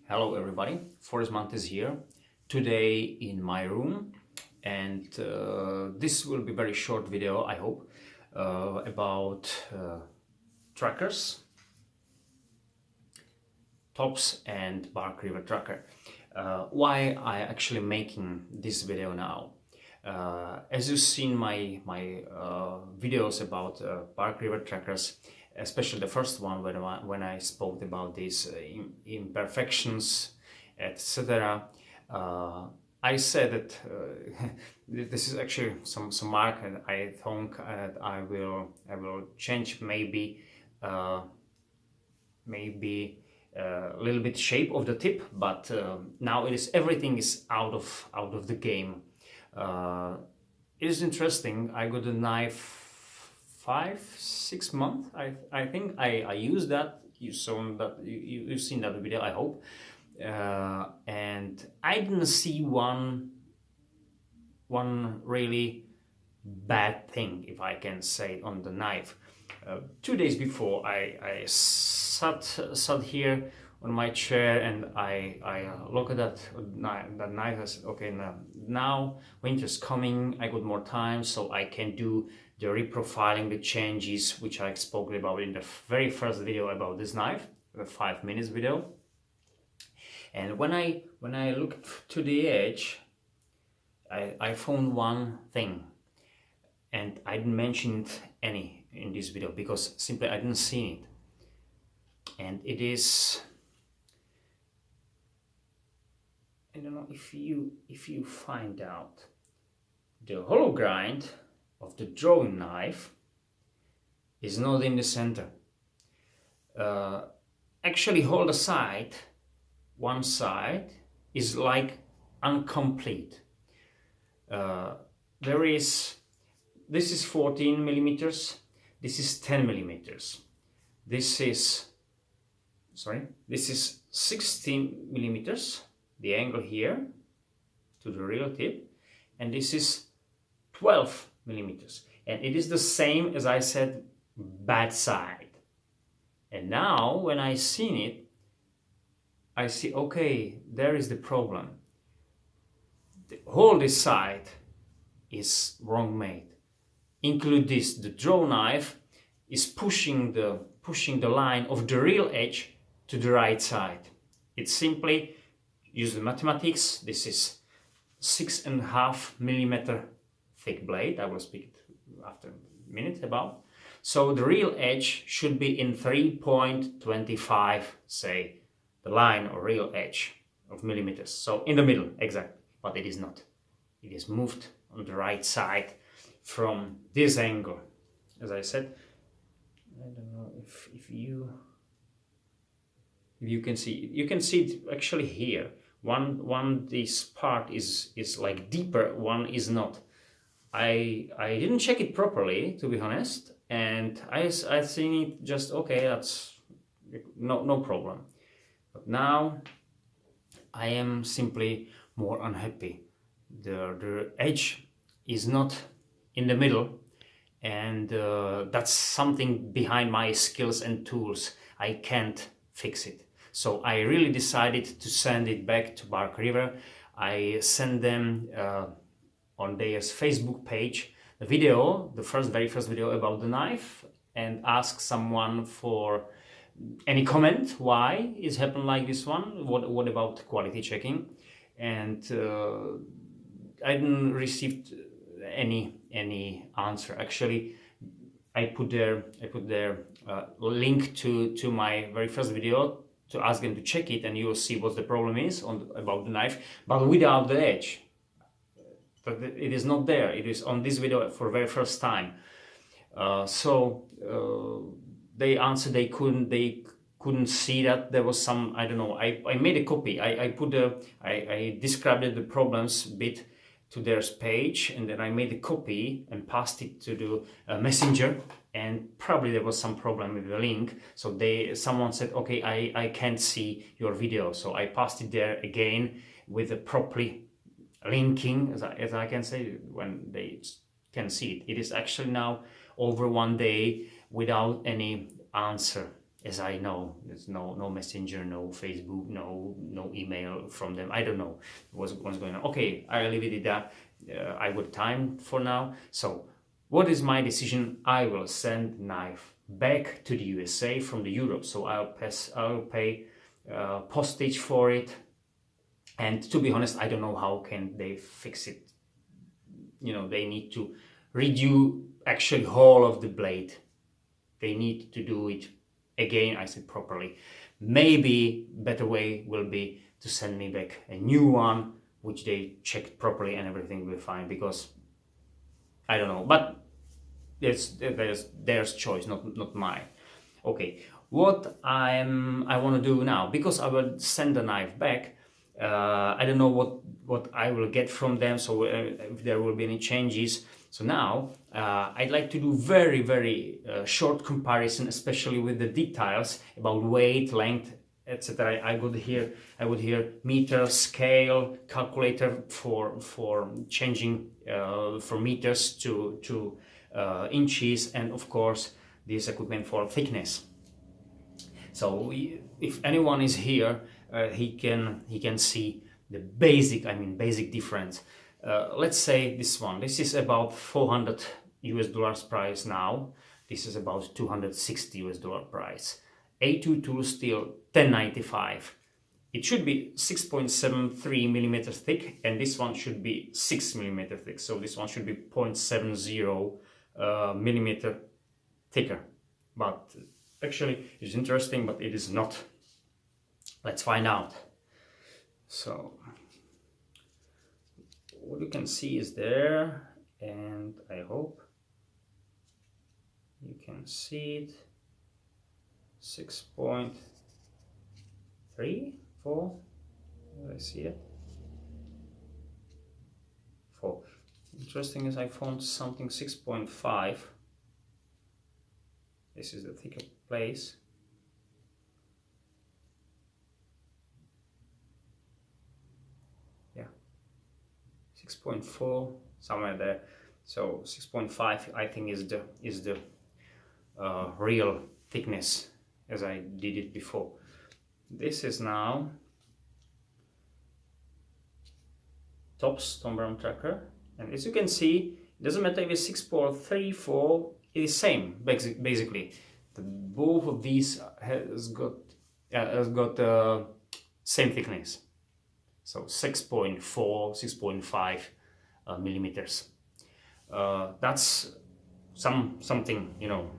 Hello everybody, Forest Month is here today in my room, and this will be a very short video, I hope, about trackers, tops and BR River Trakker. Why I actually making this video now? As you've seen my videos about BR River Trakkers, especially the first one when I spoke about these imperfections, etc. I said that this is actually some mark, and I think I will change maybe a little bit shape of the tip, but now everything is out of the game. It is interesting. I got a knife 5-6 months. I think I used that. You've seen that video, I hope. And I didn't see one really bad thing, if I can say, on the knife. 2 days before, I sat here on my chair and I look at that knife. I said, okay, now winter's coming. I got more time, so I can do the reprofiling, the changes which I spoke about in the very first video about this knife, the 5 minutes video. And when I looked to the edge, I found one thing, and I didn't mention any in this video because simply I didn't see it. And it is, I don't know if you find out, the hollow grind of the drawing knife is not in the center. Actually, hold aside, one side is like incomplete. This is 14 millimeters. This is 10 millimeters. This is 16 millimeters. The angle here to the real tip, and this is 12 millimeters, and it is the same as I said, bad side. And now when I seen it, I see, okay, there is the problem. The whole this side is wrong made. Include this, the draw knife is pushing the line of the real edge to the right side. It's simply use the mathematics. This is 6.5 millimeter thick blade. I will speak after a minute about. So the real edge should be in 3.25, say, the line or real edge of millimeters. So in the middle, exactly, but it is not. It is moved on the right side from this angle. As I said, I don't know if you can see it. You can see it actually here. One this part is like deeper, one is not. I didn't check it properly, to be honest, and I seen it just okay. That's no problem. But now I am simply more unhappy. The edge is not in the middle, and that's something behind my skills and tools. I can't fix it. So I really decided to send it back to BR River. I sent them on their Facebook page the video, the very first video about the knife, and asked someone for any comment why it's happened like this one. What about quality checking? And I didn't receive any answer. Actually, I put their link to my very first video to ask them to check it, and you will see what the problem is about the knife, but without the edge. But it is not there. It is on this video for the very first time. They answered they couldn't see that there was some, I don't know. I made a copy. I described the problems bit to their page, and then I made a copy and passed it to the messenger, and probably there was some problem with the link. So someone said, okay, I can't see your video. So I passed it there again with a properly linking, as I can say, when they can see it. It is actually now over 1 day without any answer. as I know, there's no messenger, no Facebook, no email from them. I don't know what's going on. Okay, I'll leave it at that. I got time for now. So what is my decision? I will send knife back to the USA from the Europe. So I'll pay postage for it. And to be honest, I don't know how can they fix it. You know, they need to redo actually whole of the blade. They need to do it again, I said properly. Maybe better way will be to send me back a new one, which they checked properly and everything will be fine, because I don't know, but there's choice, not mine. Okay, what I want to do now, because I will send the knife back, I don't know what I will get from them, so if there will be any changes. So now I'd like to do very short comparison, especially with the details about weight, length, etc. I would here meter, scale, calculator for changing from meters to inches, and of course this equipment for thickness. So if anyone is here, he can see the basic difference. Let's say this one. This is about $400 price now. This is about $260 price. A2 tool steel, $10.95. It should be 6.73 millimeters thick, and this one should be 6 millimeter thick. So this one should be 0.70 millimeter thicker. But actually, it's interesting, but it is not. Let's find out. So what you can see is there, and I hope you can see it. 6.34. I see it. 4. Interesting is I found something 6.5. This is the thicker place. Yeah, 6.4 somewhere there. So 6.5 I think is the real thickness as I did it before. This is now top BR Trakker, and as you can see, it doesn't matter if it's 6.34, it is same basically. Both of these has got same thickness, so 6.4, 6.5 millimeters. That's something, you know.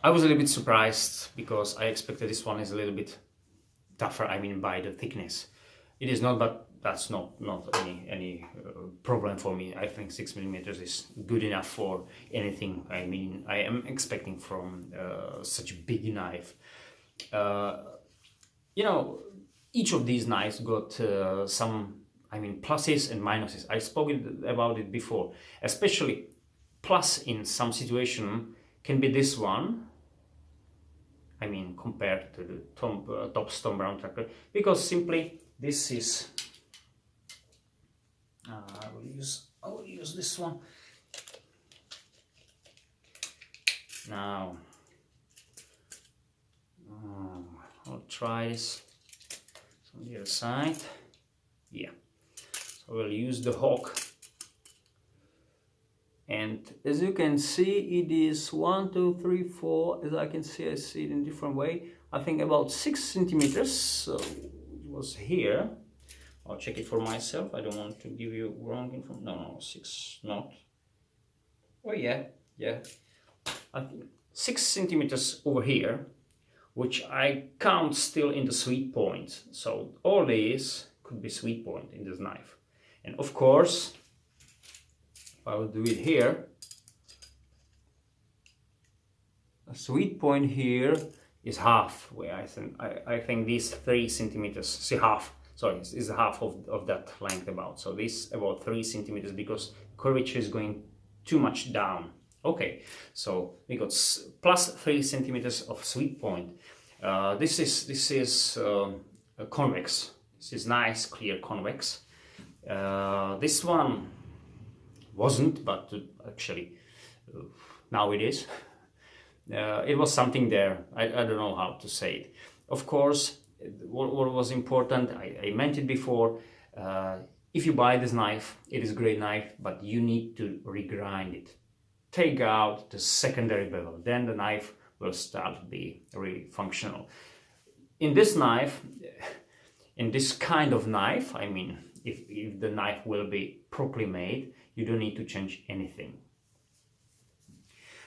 I was a little bit surprised because I expected this one is a little bit tougher, I mean by the thickness. It is not, but that's not any problem for me. I think 6 millimeters is good enough for anything. I mean, I am expecting from such a big knife. You know, each of these knives got some, I mean, pluses and minuses. I spoke about it before. Especially plus in some situation can be this one. I mean, compared to the top BR Trakker, because simply this is. I will use this one now. I'll try this on the other side. Yeah, so we'll use the hook, and as you can see, it is 1, 2, 3, 4. As I can see, I see it in a different way. I think about 6 centimeters. So it was here. I'll check it for myself. I don't want to give you wrong information. No, 6 not. Oh yeah. I think 6 centimeters over here, which I count still in the sweet point. So all these could be sweet point in this knife. And of course, if I will do it here, a sweet point here is half. Where I think these 3 centimeters. See, half. Sorry, is half of that length about. So this about 3 centimeters because curvature is going too much down. Okay, so we got plus 3 centimeters of sweet point. This is convex. This is nice, clear convex. This one wasn't, but actually now it is. it was something there. I don't know how to say it. Of course, what was important, I mentioned before, if you buy this knife, it is a great knife, but you need to regrind it. Take out the secondary bevel, then the knife will start to be really functional. In this knife, in this kind of knife, I mean, if the knife will be properly made, you don't need to change anything.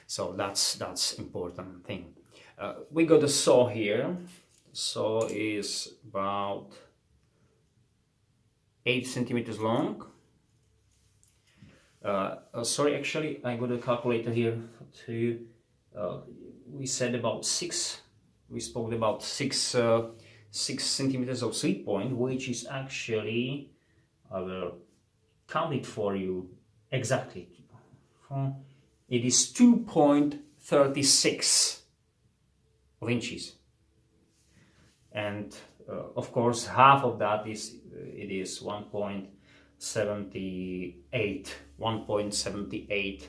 So that's important thing. We got a saw here. The saw is about 8 centimeters long. Sorry, actually, I got a calculator here too. We said about 6. We spoke about 6 centimeters of sweep point, which is actually, I will count it for you exactly. It is 2.36 of inches, and of course half of that is 1.78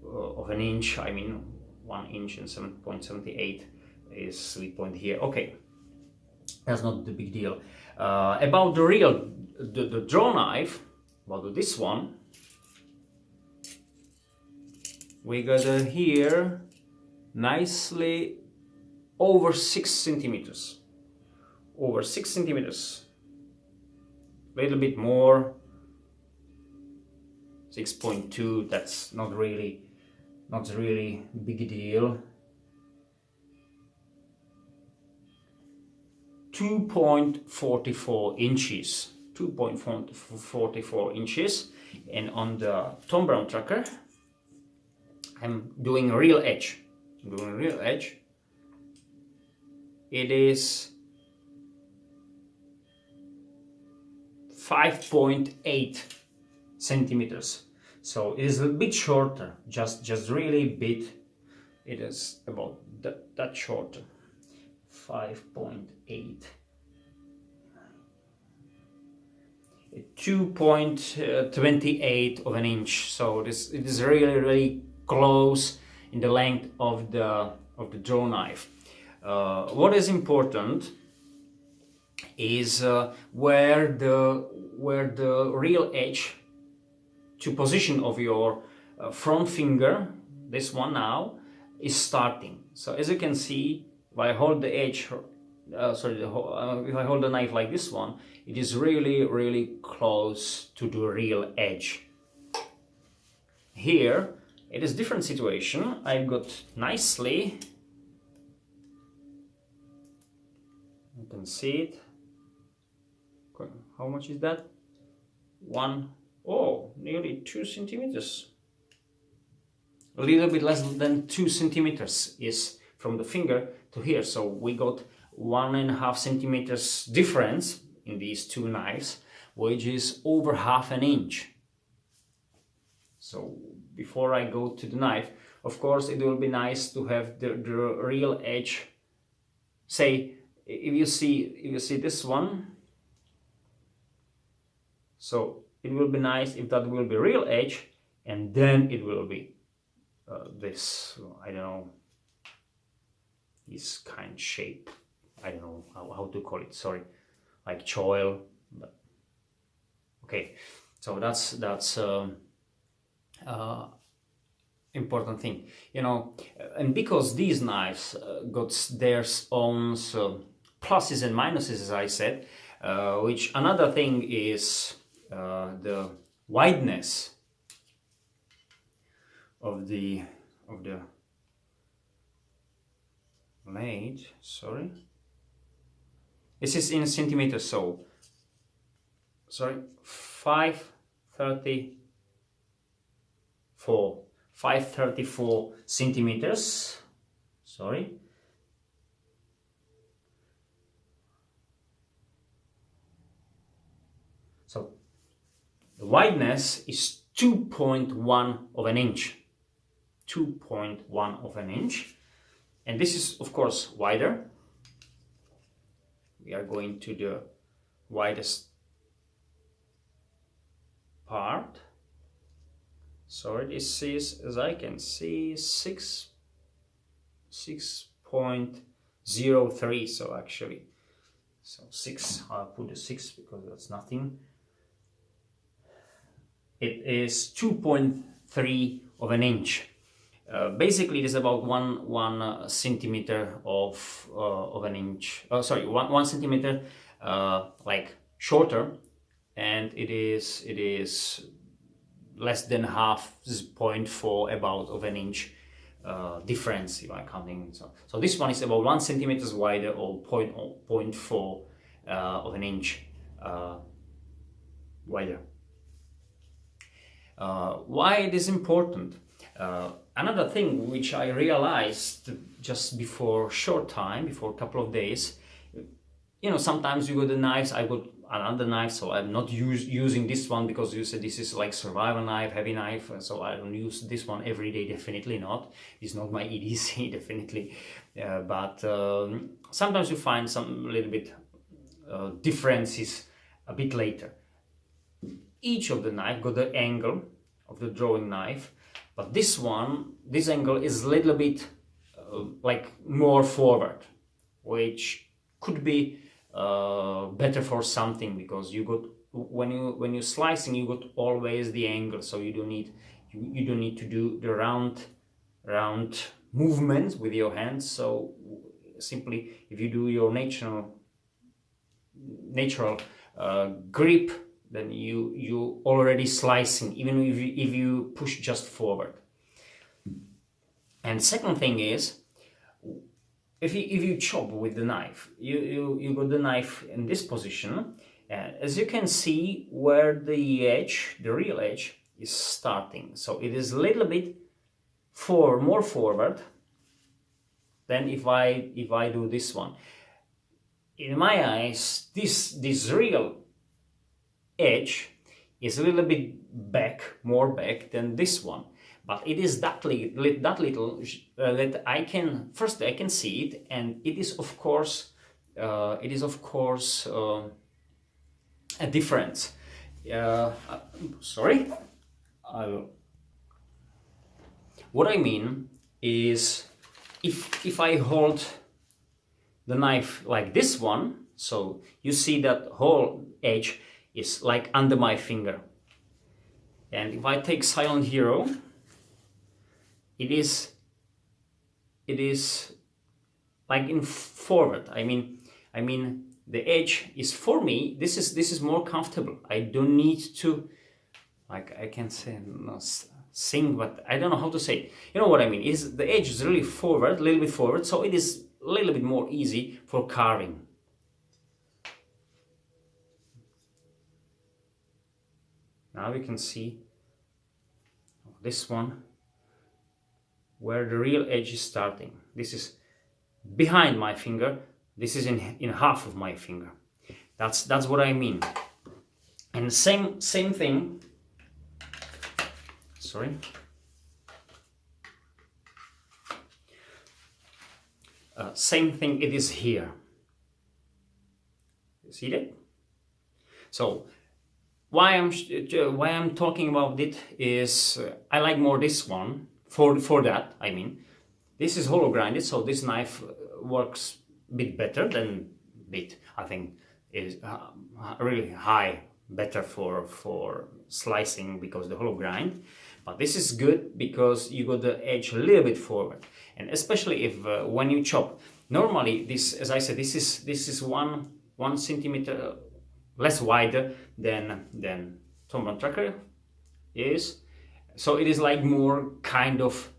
of an inch. I mean 1 inch and 7.78 is sweep point here. Okay, that's not the big deal. About the draw knife, about this one, we got here nicely over 6 centimeters. Over 6 centimeters. A little bit more. 6.2. That's not really big deal. 2.44 inches. 2.44 inches. And on the Tom Brown Trakker, I'm doing a real edge. It is 5.8 centimeters. So it is a bit shorter, just really bit. It is about that shorter. 5.8. 2.28 of an inch. So it is really close in the length of the draw knife. What is important is where the real edge to position of your front finger, this one now, is starting. So as you can see, if I hold the edge, if I hold the knife like this one, it is really close to the real edge. Here it is different situation. I've got nicely, you can see it. How much is that? Nearly 2 centimeters. A little bit less than 2 centimeters is from the finger to here. So we got 1.5 centimeters difference in these two knives, which is over half an inch. So before I go to the knife, of course it will be nice to have the real edge. Say if you see this one, so it will be nice if that will be real edge, and then it will be this, I don't know, this kind of shape. I don't know how to call it, sorry, like choil, but okay. So that's important thing, you know. And because these knives got their own pluses and minuses, as I said, which another thing is the wideness of the blade. Sorry, this is in centimeters, so sorry, 534 centimeters, sorry. So the wideness is 2.1 of an inch. 2.1 of an inch. And this is, of course, wider. We are going to the widest part. Sorry, this is, as I can see, 6 6.03. So actually, so 6, I'll put a 6 because that's nothing. It is 2.3 of an inch. Basically, it is about one centimeter of an inch. Sorry, one centimeter like shorter, and it is less than half 0.4 about of an inch difference if I'm counting. So this one is about 1 centimeter wider, or 0.4 of an inch wider. Why it is important? Another thing which I realized just before a couple of days, you know, sometimes you got the knives, I got another knife, so I'm not using this one because you said this is like survival knife, heavy knife, so I don't use this one every day, definitely not. It's not my EDC, definitely. But sometimes you find some little bit differences a bit later. Each of the knife got the angle of the drawing knife, but this angle is a little bit like more forward, which could be better for something, because you got, when you're slicing, you got always the angle, so you don't need to do the round movements with your hands. So simply, if you do your natural grip, then you already slicing, even if you push just forward. And second thing is, if you chop with the knife, you got the knife in this position, and as you can see where the real edge is starting. So it is a little bit more forward than if I do this one. In my eyes, this real edge is a little bit more back than this one, but it is that little that I can see it, and it is of course a difference. Sorry, what I mean is, if I hold the knife like this one, so you see that whole edge is like under my finger. And if I take Silent Hero, it is like in forward. I mean the edge is, for me, this is more comfortable. I don't need to, like, I can say sing, but I don't know how to say it. You know what I mean? The edge is really forward, a little bit forward, so it is a little bit more easy for carving. Now we can see this one where the real edge is starting. This is behind my finger. This is in half of my finger. That's what I mean. And same thing. Sorry. Same thing it is here. You see that? So why I'm talking about it is I like more this one for that. I mean, this is hollow grinded, so this knife works a bit better than I think is really high better for slicing, because the hollow grind. But this is good because you got the edge a little bit forward, and especially if when you chop. Normally, this, as I said, this is one centimeter less wider than BR Trakker is, so it is like more kind of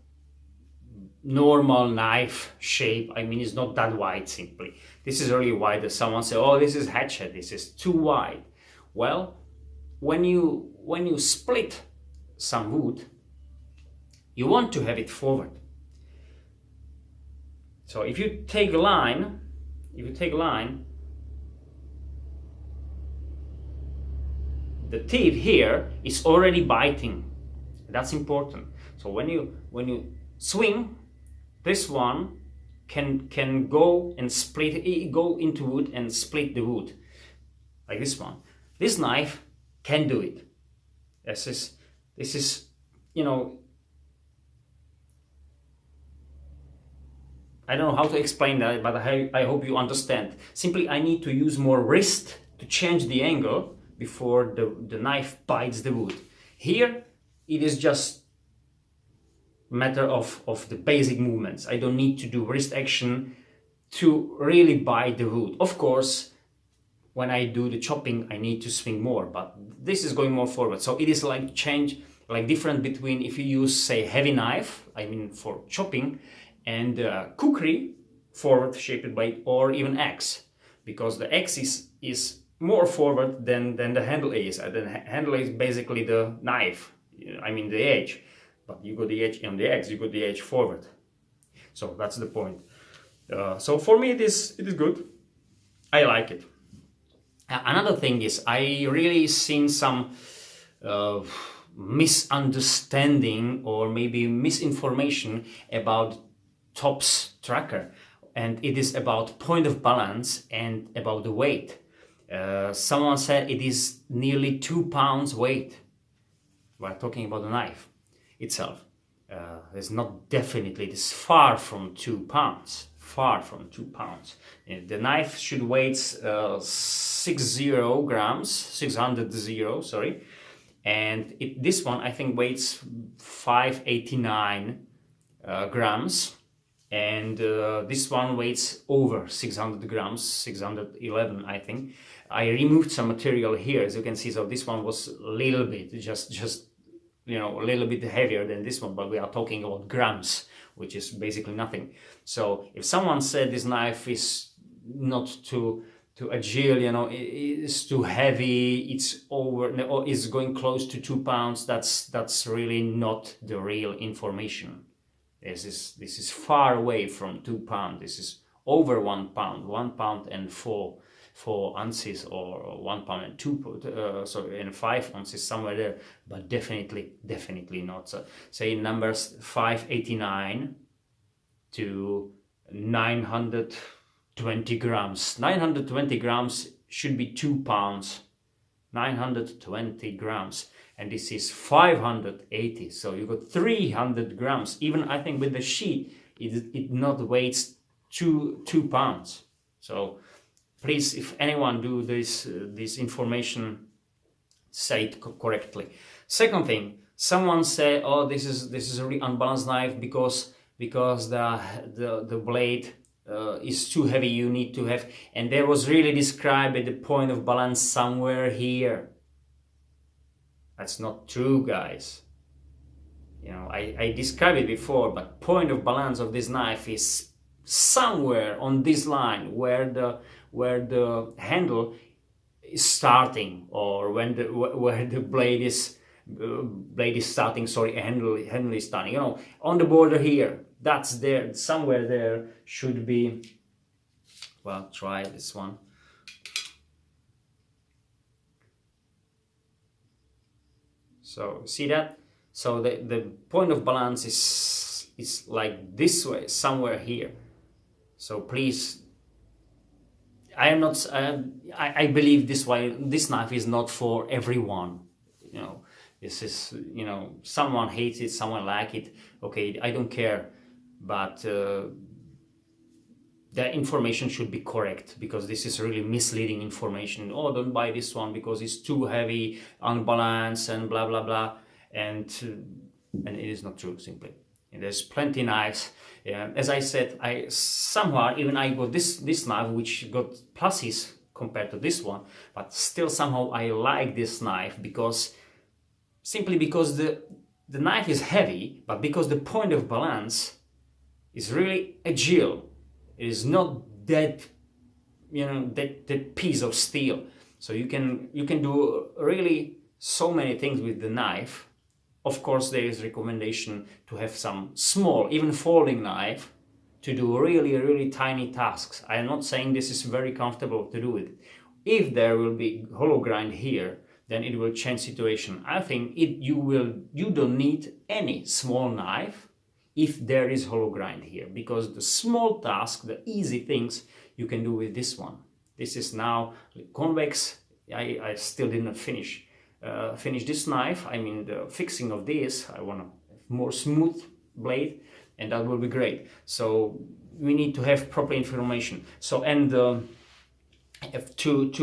normal knife shape. I mean, it's not that wide. Simply, this is really wider. Someone say, "Oh, this is hatchet. This is too wide." Well, when you split some wood, you want to have it forward. So if you take a line, the teeth here is already biting. That's important. So when you swing, this one can go and go into wood and split the wood, like this one. This knife can do it. This is, you know, I don't know how to explain that, but I hope you understand. Simply, I need to use more wrist to change the angle before the knife bites the wood. Here, it is just matter of the basic movements. I don't need to do wrist action to really bite the wood. Of course, when I do the chopping, I need to swing more, but this is going more forward. So it is like change, like different between if you use, say, heavy knife, I mean for chopping, and kukri, forward shaped blade, or even axe, because the axe is more forward than the handle is. And the handle is basically the knife, I mean the edge, but you got the edge on the axe, you got the edge forward. So that's the point. So for me, it is good. I like it. Another thing is, I really seen some misunderstanding or maybe misinformation about Topps tracker, and it is about point of balance and about the weight. Someone said it is nearly 2 pounds weight. We're talking about the knife itself. It's not definitely, it is far from 2 pounds. Far from 2 pounds. The knife should weigh 60 grams, 600 sorry, and this one I think weighs 589 grams, and this one weighs over 600 grams, 611 I think. I removed some material here, as you can see, so this one was a little bit, just you know, a little bit heavier than this one, but we are talking about grams, which is basically nothing. So if someone said this knife is not too agile, you know, it's too heavy, it's over, or is going close to 2 pounds, that's really not the real information. This is far away from 2 pounds. This is over 1 pound, 1 pound and 4 ounces, or 1 pound and 5 ounces, somewhere there, but definitely not. So say numbers 589 to 920 grams. 920 grams should be 2 pounds. 920 grams, and this is 580, so you got 300 grams. Even I think with the sheet, it not weighs 2 pounds. So please, if anyone do this information, say it correctly. Second thing, someone say, oh, this is a really unbalanced knife because the blade is too heavy, you need to have, and there was really described at the point of balance somewhere here. That's not true, guys. You know, I described it before, but point of balance of this knife is somewhere on this line where the handle is starting, or where the blade is starting. Sorry, handle is starting. You know, on the border here. That's there, somewhere there should be. Well, try this one. So see that? So the point of balance is like this way, somewhere here. So please, I am not. I believe this knife is not for everyone. You know, this is, you know, someone hates it, someone like it. Okay, I don't care. But the information should be correct, because this is really misleading information. Oh, don't buy this one because it's too heavy, unbalanced, and blah blah blah, and it is not true, simply. And there's plenty knives. As I said, I got this knife which got pluses compared to this one, but still somehow I like this knife simply because the knife is heavy, but because the point of balance is really agile. It is not that, you know, that piece of steel. So you can do really so many things with the knife. Of course, there is recommendation to have some small, even folding knife, to do really tiny tasks. I am not saying this is very comfortable to do it. If there will be hollow grind here, then it will change situation. I think you don't need any small knife if there is hollow grind here, because the small task, the easy things, you can do with this one. This is now convex. I still didn't finish this knife. I mean, the fixing of this, I want a more smooth blade, and that will be great. So we need to have proper information. So, and to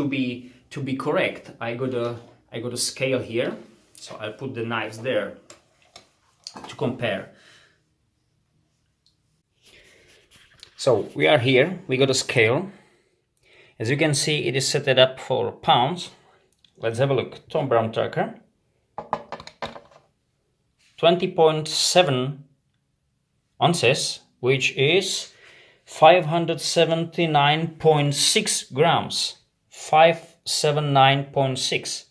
be correct, I got a scale here, so I'll put the knives there to compare. So we are here, we got a scale. As you can see, it is set it up for pounds. Let's have a look. Tom Brown Trakker, 20.7 ounces, which is 579.6 grams. 579.6.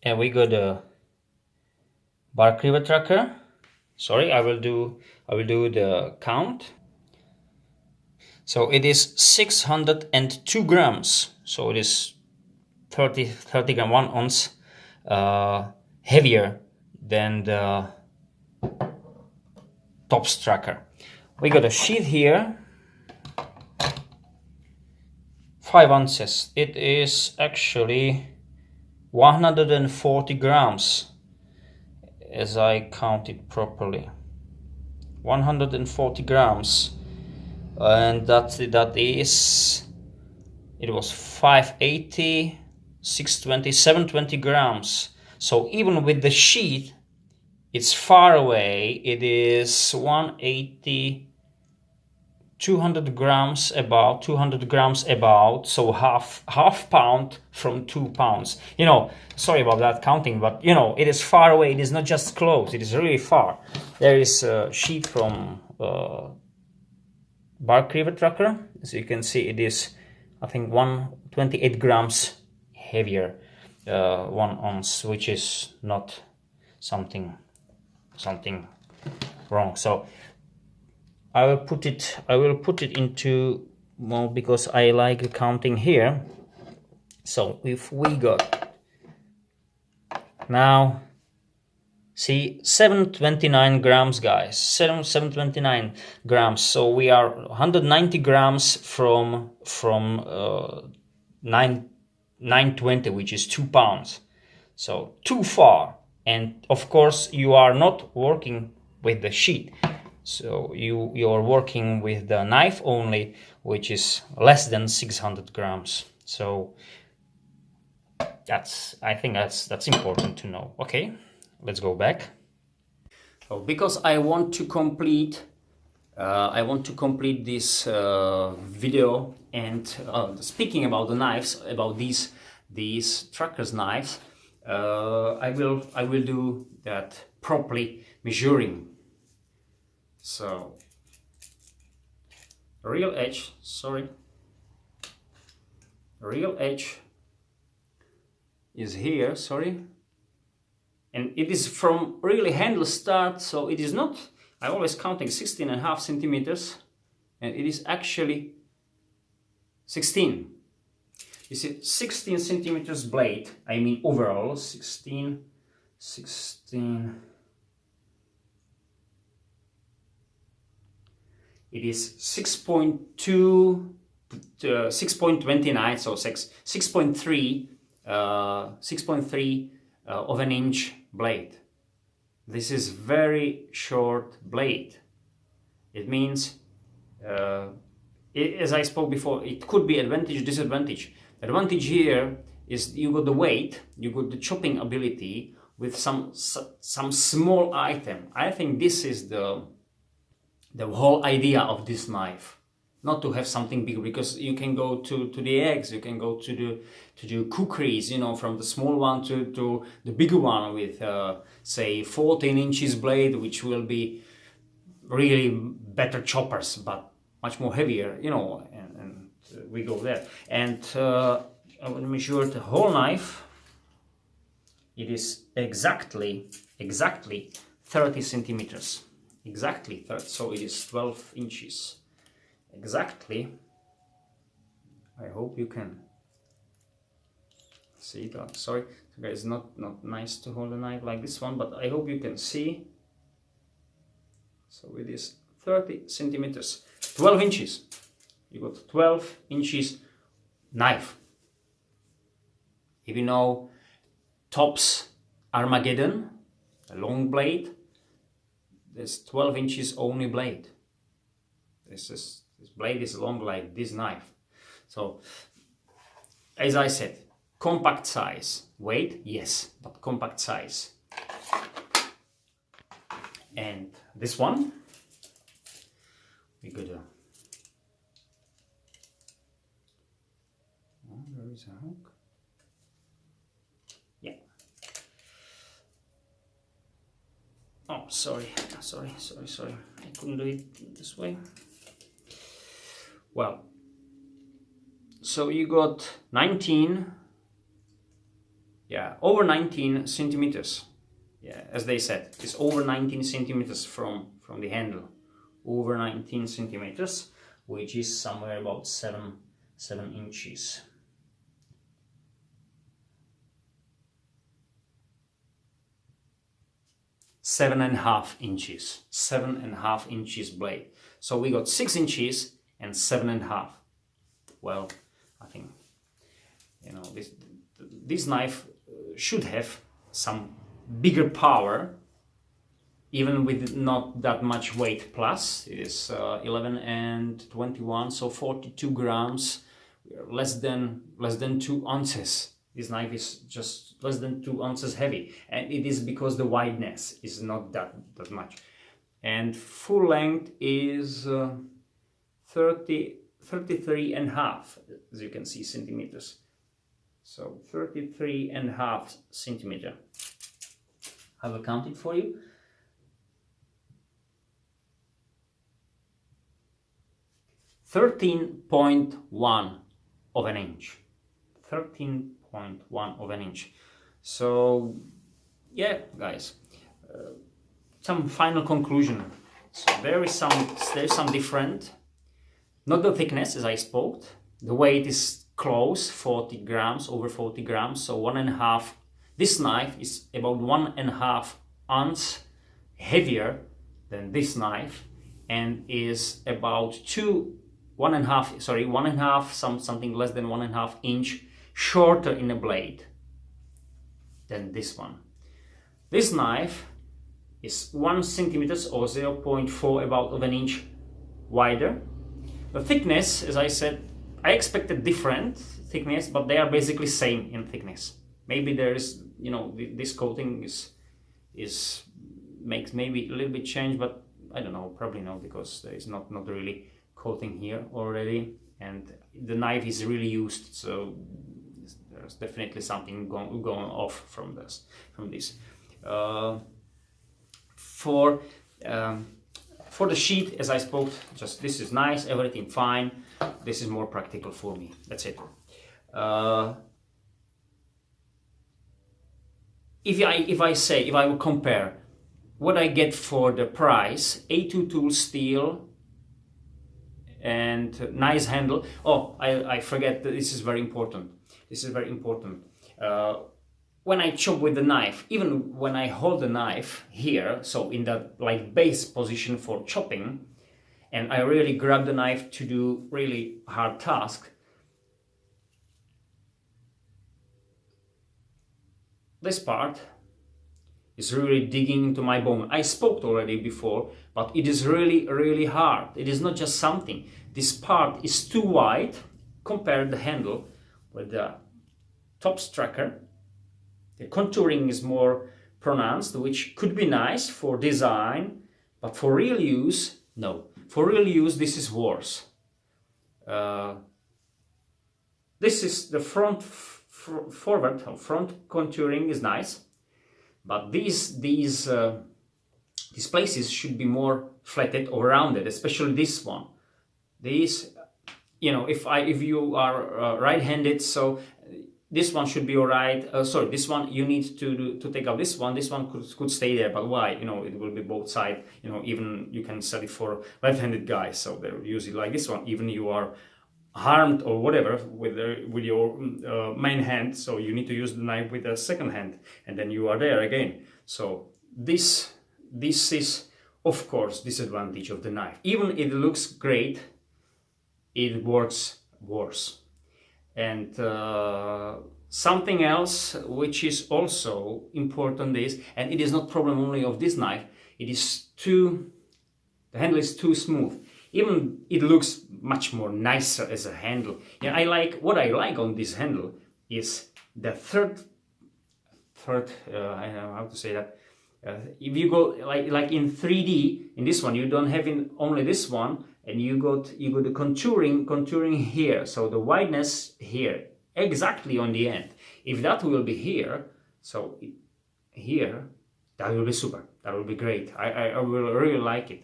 And we got a River Trakker. Sorry, I will do the count. So it is 602 grams. So it is 30 gram, 1 ounce heavier than the Tops Trakker. We got a sheath here, 5 ounces. It is actually 140 grams, as I counted properly. 140 grams, and that is, it was 580, 620, 720 grams. So even with the sheath, it's far away. It is 180, 200 grams about, so half pound from 2 pounds. You know, sorry about that counting, but you know, it is far away. It is not just close, it is really far. There is a sheet from River Trakker. As you can see, it is, I think, 128 grams heavier, 1 ounce, which is not something wrong. So I will put it into more, because I like counting here. So if we got now, see, 729 grams, guys, 729 grams. So we are 190 grams from 920, which is 2 pounds. So too far. And of course, you are not working with the sheet. So you are working with the knife only, which is less than 600 grams. So I think that's important to know. Okay, let's go back. So because I want to complete this video, and speaking about the knives, about these Trakker's knives, I will do that properly, measuring. So real edge is here, sorry, and it is from really handle start, so it is not, I always counting 16.5 centimeters, and it is actually 16. You see, 16 centimeters blade, I mean overall, 16. It is 6.2, 6.29, so 6.3 of an inch blade. This is very short blade. It means, as I spoke before, it could be advantage, disadvantage. Advantage here is you got the weight, you got the chopping ability with some small item. I think this is the whole idea of this knife, not to have something big, because you can go to the eggs, you can go to the cookeries, you know, from the small one to the bigger one with say 14 inches blade, which will be really better choppers, but much more heavier, you know, and we go there. And I will measure the whole knife. It is exactly 30 centimeters. Exactly 30, so it is 12 inches. Exactly. I hope you can see that. Sorry, guys, not nice to hold a knife like this one, but I hope you can see. So it is 30 centimeters, 12 inches. You got 12 inches knife. If you know Tops Armageddon, a long blade. This 12 inches only blade. This blade is long like this knife. So, as I said, compact size. Weight, yes, but compact size. And this one, we got a... Oh, there is a hook. Yeah. Oh, sorry. I couldn't do it this way. Well, so you got 19, over 19 centimeters. Yeah, as they said, it's over 19 centimeters from the handle. Over 19 centimeters, which is somewhere about 7 inches. Seven and a half inches blade. So we got 6 inches and 7.5. Well, I think, you know, this knife should have some bigger power, even with not that much weight. Plus it is 11 and 21, so 42 grams, less than 2 ounces. This knife is just less than 2 ounces heavy, and it is because the wideness is not that much. And full length is 33.5, as you can see, centimeters. So 33.5 centimeter. I will count it for you. 13.1 of an inch. 13.1 of an inch. So yeah, guys, some final conclusion. So there's some different, not the thickness as I spoke. The weight is close, 40 grams, over 40 grams. So 1.5. This knife is about 1.5 ounce heavier than this knife, and is about 1.5, something less than 1.5 inch shorter in a blade than this one. This knife is 1 centimeter or 0.4 about of an inch wider. The thickness, as I said, I expected different thickness, but they are basically same in thickness. Maybe there is, you know, this coating makes maybe a little bit change, but I don't know, probably no, because there is not really coating here already, and the knife is really used, so there's definitely something going off from this. For the sheet, as I spoke, just this is nice, everything fine. This is more practical for me. That's it. If I will compare what I get for the price, A2 tool steel and nice handle. Oh, I forget that this is very important. When I chop with the knife, even when I hold the knife here, so in that like base position for chopping, and I really grab the knife to do really hard task, this part is really digging into my bone. I spoke already before, but it is really hard. It is not just something. This part is too wide. Compare the handle with the top tracker. The contouring is more pronounced, which could be nice for design, but for real use, no. For real use, this is worse. This is the front contouring is nice, but these places should be more flatted or rounded, especially this one. These, you know, if you are right-handed, so this one should be alright. Sorry, this one you need to take out this one. This one could stay there, but why? You know, it will be both sides. You know, even you can sell it for left-handed guys, so they'll use it like this one. Even you are harmed or whatever with your main hand, so you need to use the knife with the second hand, and then you are there again. So this is, of course, disadvantage of the knife. Even it looks great, it works worse. And Something else which is also important is, and it is not problem only of this knife, it is the handle is too smooth. Even it looks much more nicer as a handle. Yeah, what I like on this handle is the third I don't know how to say that. If you go like in 3D, in this one you don't have in only this one, and you got the contouring here, so the wideness here exactly on the end. If that will be here, so here, that will be super, that will be great. I will really like it.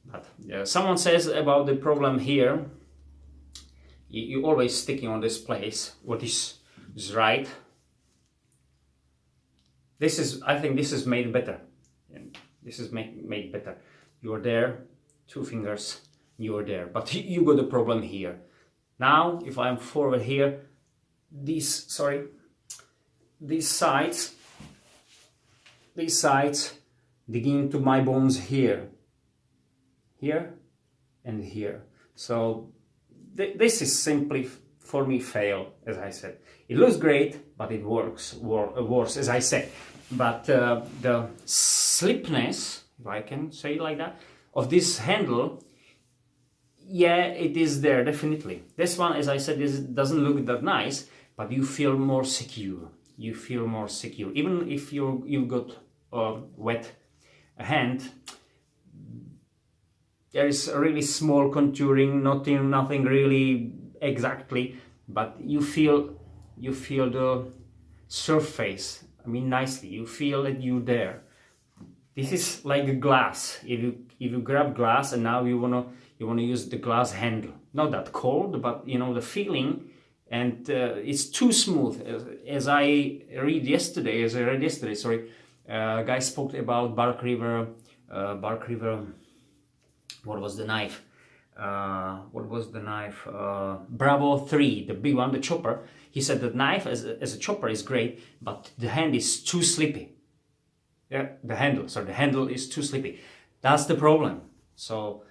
But someone says about the problem here, you always sticking on this place, what is right. This is, I think this is made better. This is made better. You are there, 2 fingers, you are there. But you got a problem here. Now, if I'm forward here, these sides digging into my bones here, and here. So this is simply for me fail, as I said. It looks great, but it works worse, as I said. But the slipness, if I can say it like that, of this handle, yeah, it is there definitely. This one, as I said, doesn't look that nice, but you feel more secure. You feel more secure, even if you've got a wet hand. There is a really small contouring, nothing really exactly, but you feel the surface. I mean, nicely. You feel that you're there. This is like a glass. If you grab glass and now you wanna use the glass handle. Not that cold, but you know the feeling, and it's too smooth. As I read yesterday, sorry, guy spoke about Bark River. What was the knife? Bravo 3, the big one, the chopper. He said that knife as a chopper is great, but the hand is too slippy. Yeah, the handle is too slippy. That's the problem. So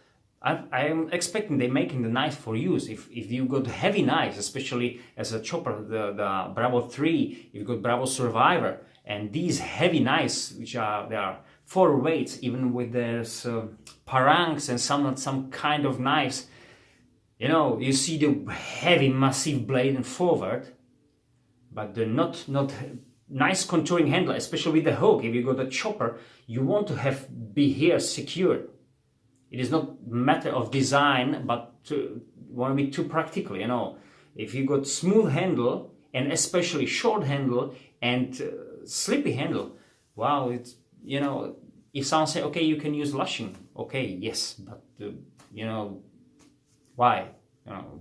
I am expecting they're making the knife for use. If you got heavy knives, especially as a chopper, the Bravo 3, you've got Bravo Survivor, and these heavy knives, they are 4 weights, even with their parangs and some kind of knives. You know, you see the heavy, massive blade and forward, but the not nice contouring handle, especially with the hook. If you got a chopper, you want to be here secured. It is not matter of design, but want to be too practical. You know, if you got smooth handle and especially short handle and slippy handle, wow, it's, you know, if someone say, okay, you can use lashing, okay, yes, but you know, why? You know,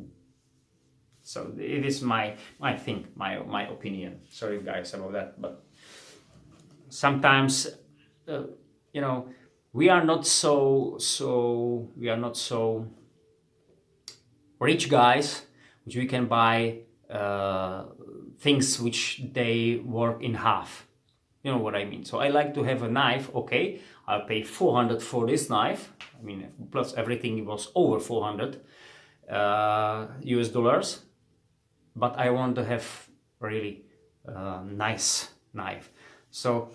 so it is my opinion. Sorry guys about that, but sometimes you know, we are not so rich guys, which we can buy things which they work in half. You know what I mean? So I like to have a knife. Okay, I'll pay 400 for this knife. I mean, plus everything, it was over 400 US dollars. But I want to have really nice knife. So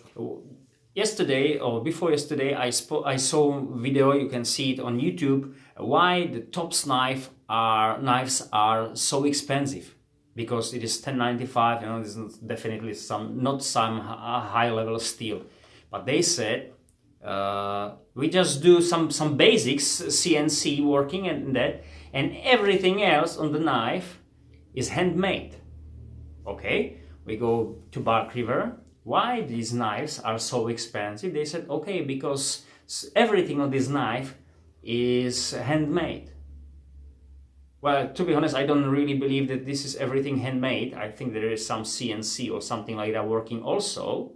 yesterday or before yesterday, I saw a video. You can see it on YouTube. Why the Tops knives are so expensive? Because it is 1095, you know, this is definitely not some high level steel. But they said, we just do some basics, CNC working and that, and everything else on the knife is handmade. Okay, we go to Bark River. Why these knives are so expensive? They said, okay, because everything on this knife is handmade. Well, to be honest, I don't really believe that this is everything handmade. I think there is some CNC or something like that working also.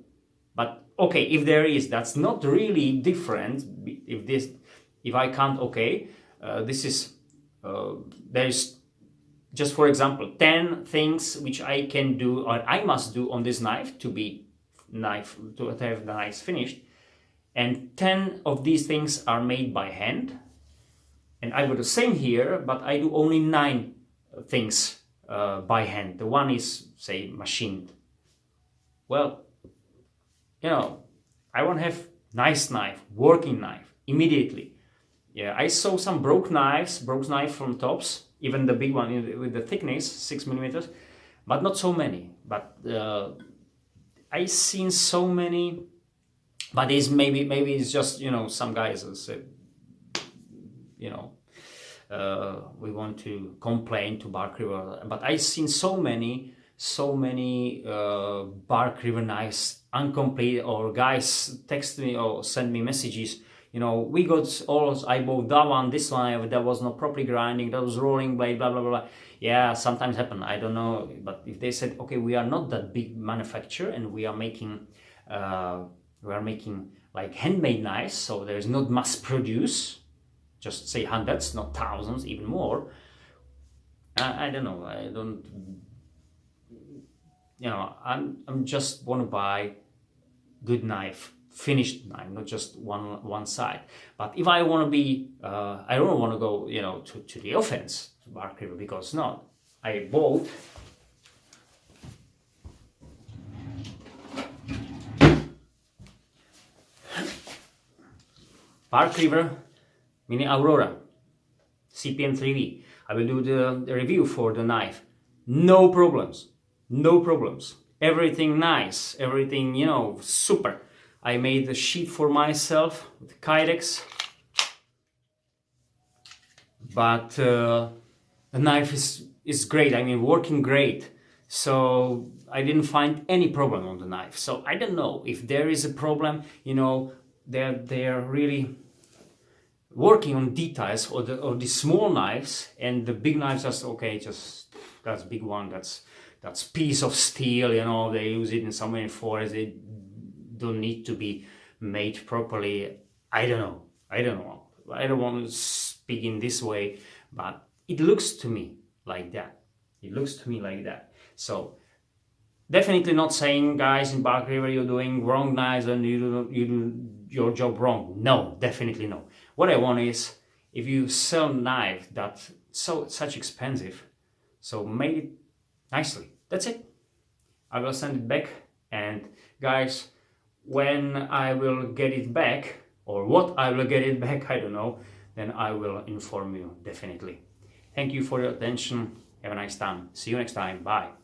But okay, if there is, that's not really different. If I can't, okay, there is, just for example, 10 things which I can do or I must do on this knife to have the knife finished, and 10 of these things are made by hand. And I do the same here, but I do only 9 things by hand. The one is, say, machined. Well, you know, I want to have nice knife, working knife, immediately. Yeah, I saw some broke knife from Tops, even the big one with the thickness, 6 millimeters, but not so many. But I seen so many, but it's maybe it's just, you know, some guys say, you know, we want to complain to Bark River, but I seen so many Bark River knives incomplete, or guys text me or send me messages, you know, we got all, I bought that one, this one, that was not properly grinding, that was rolling blade, blah blah blah. Yeah, sometimes happen, I don't know, but if they said, okay, we are not that big manufacturer and we are making like handmade knives, so there's not mass produce, just say hundreds, not thousands, even more. I don't know, I don't, you know, I'm just want to buy good knife, finished knife, not just one side. But if I want to be, I don't want to go, you know, to the offense to Bark River, because not. I bought Bark River Mini Aurora CPM 3V. I will do the review for the knife. No problems. No problems. Everything nice. Everything, you know, super. I made the sheet for myself with Kydex. But the knife is great. I mean, working great. So I didn't find any problem on the knife. So I don't know if there is a problem, you know, they're really working on details, or the small knives, and the big knives just okay, just that's big one, that's piece of steel, you know, they use it in so many forests, they don't need to be made properly. I don't know, I don't want to speak in this way, but it looks to me like that. So definitely not saying, guys, in Bark River you're doing wrong knives and you do your job wrong. No, definitely no. What I want is, if you sell knife that's such expensive, so make it nicely. That's it. I will send it back, and guys, when I will get it back, or what I will get it back, I don't know, then I will inform you, definitely. Thank you for your attention. Have a nice time. See you next time. Bye.